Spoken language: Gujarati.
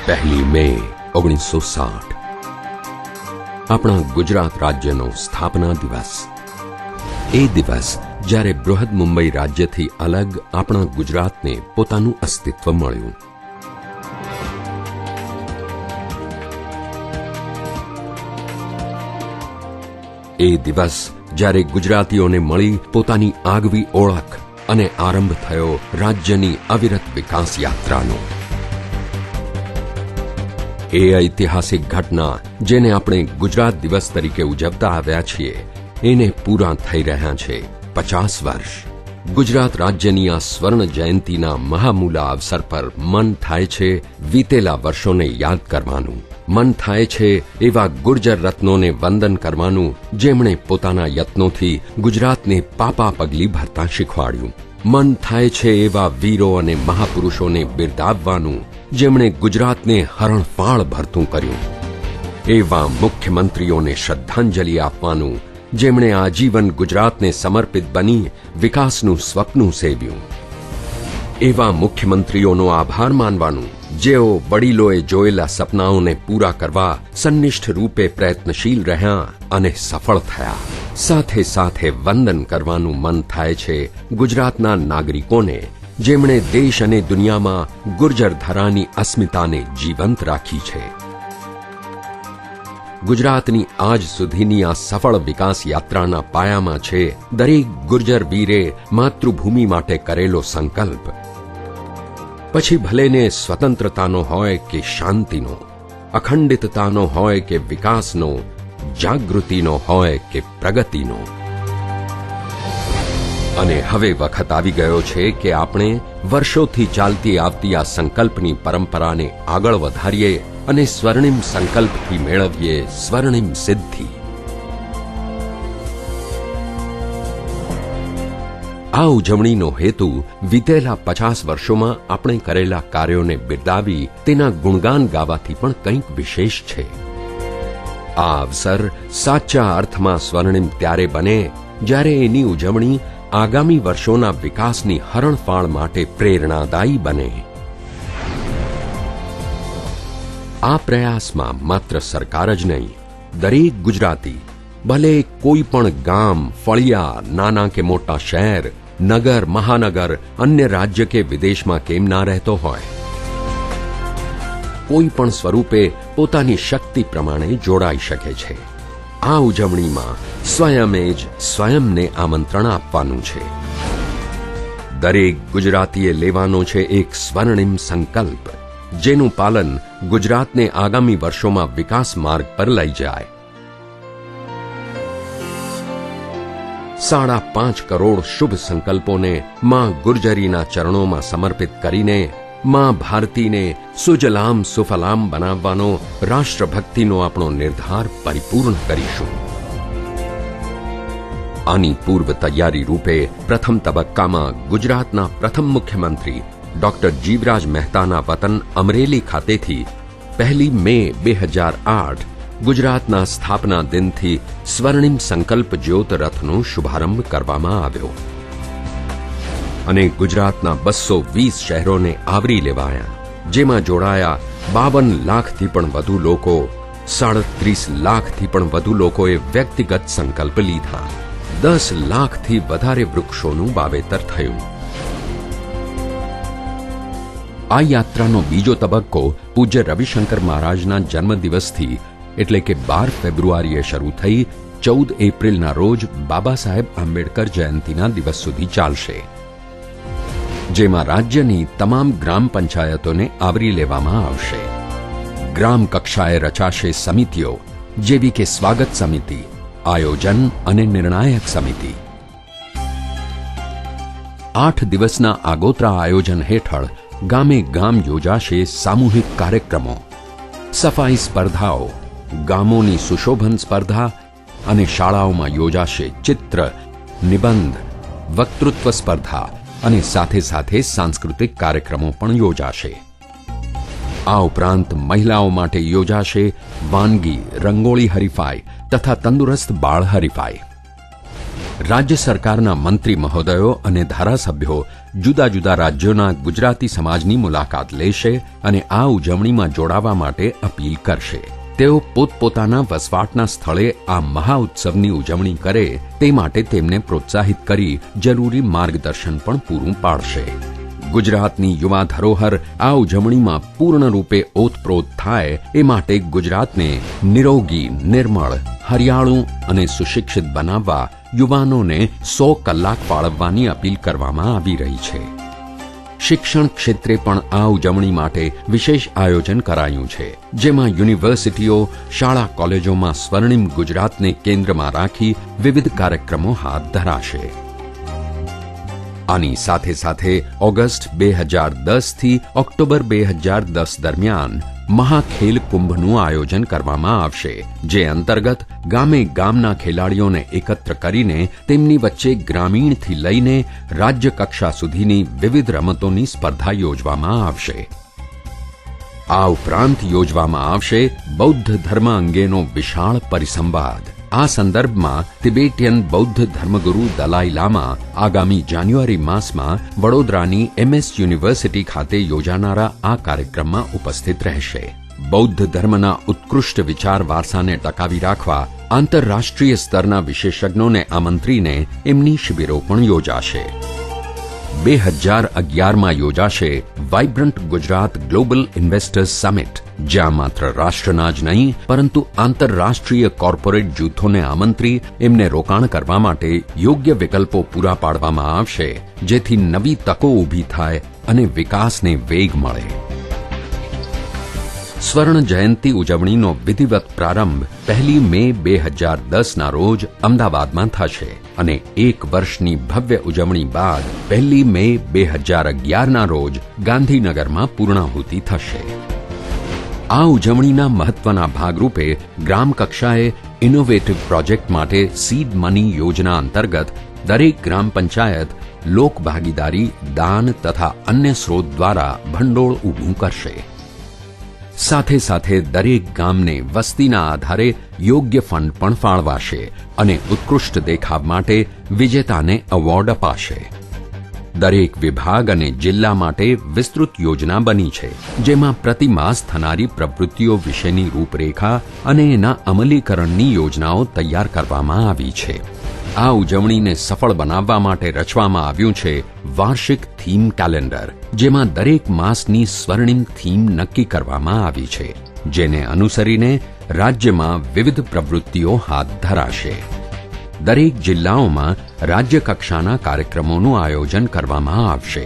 1 મે 1960 આપણા ગુજરાત રાજ્યનો સ્થાપના દિવસ। એ દિવસ જ્યારે બૃહદ મુંબઈ રાજ્યથી અલગ આપણા ગુજરાતને પોતાનું અસ્તિત્વ મળ્યું। એ દિવસ જ્યારે ગુજરાતીઓને મળી પોતાની આગવી ઓળખ અને આરંભ થયો રાજ્યની અવિરત વિકાસ યાત્રાનો। એ ઐતિહાસિક ઘટના જેને આપણે ગુજરાત દિવસ તરીકે ઉજવતા આવ્યા છીએ એને પૂરા થઈ રહ્યા છે 50 વર્ષ। ગુજરાત રાજ્યની આ સ્વર્ણ જયંતીના મહામૂલા અવસર પર મન થાય છે વીતેલા વર્ષોને યાદ કરવાનું, મન થાય છે એવા ગુર્જર રત્નોને વંદન કરવાનું જેમણે પોતાના યત્નોથી ગુજરાતને પાપા પગલી ભરતા શીખવાડ્યું, મન થાય છે એવા વીરો અને મહાપુરુષોને બિરદાવવાનું જેમણે ગુજરાતને હરણફાળ ભરતું કર્યું, એવા મુખ્યમંત્રીઓને શ્રદ્ધાંજલિ આપવાનું જેમણે આજીવન ગુજરાતને સમર્પિત બની વિકાસનું સ્વપ્ન સેવ્યું, એવા મુખ્યમંત્રીઓનો આભાર માનવાનું જેઓ વડીલોએ જોયેલા સપનાઓને પૂરા કરવા સંનિષ્ઠ રૂપે પ્રયત્નશીલ રહ્યા અને સફળ થયા। સાથે સાથે વંદન કરવાનું મન થાય છે ગુજરાતના નાગરિકોને જેમણે દેશ અને દુનિયામાં ગુર્જર ધરાની અસ્મિતાને જીવંત રાખી છે। ગુજરાતની આજ સુધીની આ સફળ વિકાસ યાત્રાના પાયામાં છે દરેક ગુર્જર વીરે માતૃભૂમિ માટે કરેલો સંકલ્પ। પછી ભલેને સ્વતંત્રતાનો હોય કે શાંતિનો, અખંડિતતાનો હોય કે વિકાસનો, જાગૃતિનો હોય કે પ્રગતિનો। અને હવે વખત આવી ગયો છે કે આપણે વર્ષોથી ચાલતી આવતી આ સંકલ્પની પરંપરાને આગળ વધારીએ અને સ્વર્ણિમ સંકલ્પથી મેળવીએ સ્વર્ણિમ સિદ્ધિ। આ ઉજવણીનો હેતુ વીતેલા 50 વર્ષોમાં આપણે કરેલા કાર્યોને બિરદાવી તેના ગુણગાન ગાવાથી પણ કંઈક વિશેષ છે। આ અવસર સાચા અર્થમાં સ્વર્ણિમ ત્યારે બને જ્યારે એની ઉજવણી આગામી વર્ષોના વિકાસની હરણફાળ માટે પ્રેરણાદાયી બને। આ પ્રયાસમાં માત્ર સરકાર જ નહીં, દરેક ગુજરાતી ભલે કોઈ પણ ગામ, ફળિયા, નાના કે મોટા શહેર, નગર, મહાનગર, અન્ય રાજ્ય કે વિદેશમાં કેમ ના રહેતો હોય, કોઈ પણ સ્વરૂપે પોતાની શક્તિ પ્રમાણે જોડાઈ શકે છે। આ ઉજવણીમાં સ્વયં જ સ્વયંને આમંત્રણ આપવાનું છે। દરેક ગુજરાતીએ લેવાનો છે એક સ્વર્ણિમ સંકલ્પ જેનું પાલન ગુજરાતને આગામી વર્ષોમાં વિકાસ માર્ગ પર લઈ જાય। 5.5 કરોડ શુભ સંકલ્પોને માં ગુર્જરીના ચરણોમાં સમર્પિત કરીને માં ભારતીને સુજલામ સુફલામ બનાવવાનો રાષ્ટ્રભક્તિનો આપણો નિર્ધાર પરિપૂર્ણ કરીશું। આની પૂર્વ તૈયારી રૂપે પ્રથમ તબક્કામાં ગુજરાતના પ્રથમ મુખ્યમંત્રી ડોક્ટર જીવરાજ મહેતાના વતન અમરેલી ખાતેથી 1 મે 2008 ગુજરાતના સ્થાપના દિનથી સ્વર્ણિમ સંકલ્પ જ્યોત રથનો શુભારંભ કરવામાં આવ્યો અને ગુજરાતના 220 શહેરોને આવરી લેવાયા, જેમાં જોડાયા 52 લાખથી પણ વધુ લોકો, 37 લાખથી પણ વધુ લોકોએ વ્યક્તિગત સંકલ્પ લીધા, 10 લાખથી વધારે વૃક્ષોનું વાવેતર થયું। આ યાત્રાનો બીજો તબક્કો પૂજ્ય રવિશંકર મહારાજના જન્મદિવસથી એટલે કે 12 ફેબ્રુઆરીએ શરૂ થઈ 14 એપ્રિલના રોજ બાબા સાહેબ આંબેડકર જયંતીના દિવસ સુધી ચાલશે, જેમાં રાજ્યની તમામ ગ્રામ પંચાયતોને આવરી લેવામાં આવશે। ગ્રામ કક્ષાએ રચાશે સમિતિઓ જેવી કે સ્વાગત સમિતિ, આયોજન અને નિર્ણાયક સમિતિ। 8 દિવસના આગોતરા આયોજન હેઠળ ગામે ગામ યોજાશે સામૂહિક કાર્યક્રમો, સફાઈ સ્પર્ધાઓ, ગામોની સુશોભન સ્પર્ધા અને શાળાઓમાં યોજાશે ચિત્ર, નિબંધ, વક્તૃત્વ સ્પર્ધા અને સાથે સાથે સાંસ્કૃતિક કાર્યક્રમો પણ યોજાશે। આ ઉપરાંત મહિલાઓ માટે યોજાશે વાનગી, રંગોળી હરીફાઈ તથા તંદુરસ્ત બાળ હરીફાઈ। રાજ્ય સરકારના મંત્રી મહોદયો અને ધારાસભ્યો જુદા જુદા રાજ્યોના ગુજરાતી સમાજની મુલાકાત લેશે અને આ ઉજવણીમાં જોડાવા માટે અપીલ કરશે. તેઓ પોતપોતાના વસવાટના સ્થળે આ મહાઉત્સવની ઉજવણી કરે તે માટે તેમને પ્રોત્સાહિત કરી જરૂરી માર્ગદર્શન પણ પૂરું પાડશે. ગુજરાતની યુવા ધરોહર આ ઉજવણીમાં પૂર્ણ રૂપે ઓતપ્રોત થાય એ માટે ગુજરાતને નિરોગી, નિર્મળ, હરિયાળું અને સુશિક્ષિત બનાવવા યુવાનોને 100 કલાક ફાળવવાની અપીલ કરવામાં આવી રહી છે. શિક્ષણ ક્ષેત્રે પણ આ ઉજવણી માટે વિશેષ આયોજન કરાયું છે, જેમાં યુનિવર્સિટીઓ, શાળા કોલેજોમાં સ્વર્ણિમ ગુજરાતને કેન્દ્રમાં રાખી વિવિધ કાર્યક્રમો હાથ ધરાશે. આની સાથે સાથે ઓગસ્ટ 2010થી ઓક્ટોબર 2010 દરમિયાન મહાખેલ કુંભનું આયોજન કરવામાં આવશે, જે અંતર્ગત ગામે ગામના ખેલાડીઓને એકત્ર કરીને તેમની વચ્ચે ગ્રામીણથી લઈને રાજ્ય કક્ષા સુધીની વિવિધ રમતોની સ્પર્ધા યોજવામાં આવશે. આ ઉપરાંત યોજવામાં આવશે બૌદ્ધ ધર્મ અંગેનો વિશાળ પરિસંવાદ. આ સંદર્ભમાં તિબેટિયન બૌદ્ધ ધર્મગુરુ દલાઈ લામા આગામી જાન્યુઆરી માસમાં વડોદરાની MS યુનિવર્સિટી ખાતે યોજાનારા આ કાર્યક્રમમાં ઉપસ્થિત રહેશે. બૌદ્ધ ધર્મના ઉત્કૃષ્ટ વિચાર વારસાને ટકાવી રાખવા આંતરરાષ્ટ્રીય સ્તરના વિશેષજ્ઞોને આમંત્રીને એમની શિબિરો પણ યોજાશે. 2011માં યોજાશે vibrant Gujarat global investors summit, જ્યાં માત્ર રાષ્ટ્રના જ નહીં પરંતુ આંતરરાષ્ટ્રીય કોર્પોરેટ જૂથોને આમંત્રી એમને રોકાણ કરવા માટે યોગ્ય વિકલ્પો પૂરા પાડવામાં આવશે, જેથી નવી તકો ઊભી થાય અને વિકાસને વેગ મળે. સ્વર્ણ જયંતિ ઉજવણીનો વિધિવત પ્રારંભ 1 મે 2010ના રોજ અમદાવાદમાં થશે અને 1 વર્ષની ભવ્ય ઉજવણી બાદ 1 મે 2011ના રોજ ગાંધીનગરમાં પૂર્ણાહુતિ થશે. આ ઉજવણીના મહત્વના ભાગરૂપે ગ્રામ કક્ષાએ ઇનોવેટિવ પ્રોજેક્ટ માટે સીડ મની યોજના અંતર્ગત દરેક ગ્રામ પંચાયત લોક ભાગીદારી, દાન તથા અન્ય સ્ત્રોત દ્વારા ભંડોળ ઊભું કરશે. સાથે સાથે દરેક ગામને વસ્તીના આધારે યોગ્ય ફંડ પણ ફાળવાશે અને ઉત્કૃષ્ટ દેખાવ માટે વિજેતાને એવોર્ડ અપાશે. દરેક વિભાગ અને જિલ્લા માટે વિસ્તૃત યોજના બની છે, જેમાં પ્રતિમાસ થનારી પ્રવૃત્તિઓ વિશેની રૂપરેખા અને એના અમલીકરણની યોજનાઓ તૈયાર કરવામાં આવી છે. આ ઉજવણીને સફળ બનાવવા માટે રચવામાં આવ્યું છે વાર્ષિક થીમ કેલેન્ડર, જેમાં દરેક માસની સ્વર્ણિમ થીમ નક્કી કરવામાં આવી છે, જેને અનુસરીને રાજ્યમાં વિવિધ પ્રવૃત્તિઓ હાથ ધરાશે. દરેક જિલ્લાઓમાં રાજ્ય કક્ષાના કાર્યક્રમોનું આયોજન કરવામાં આવશે.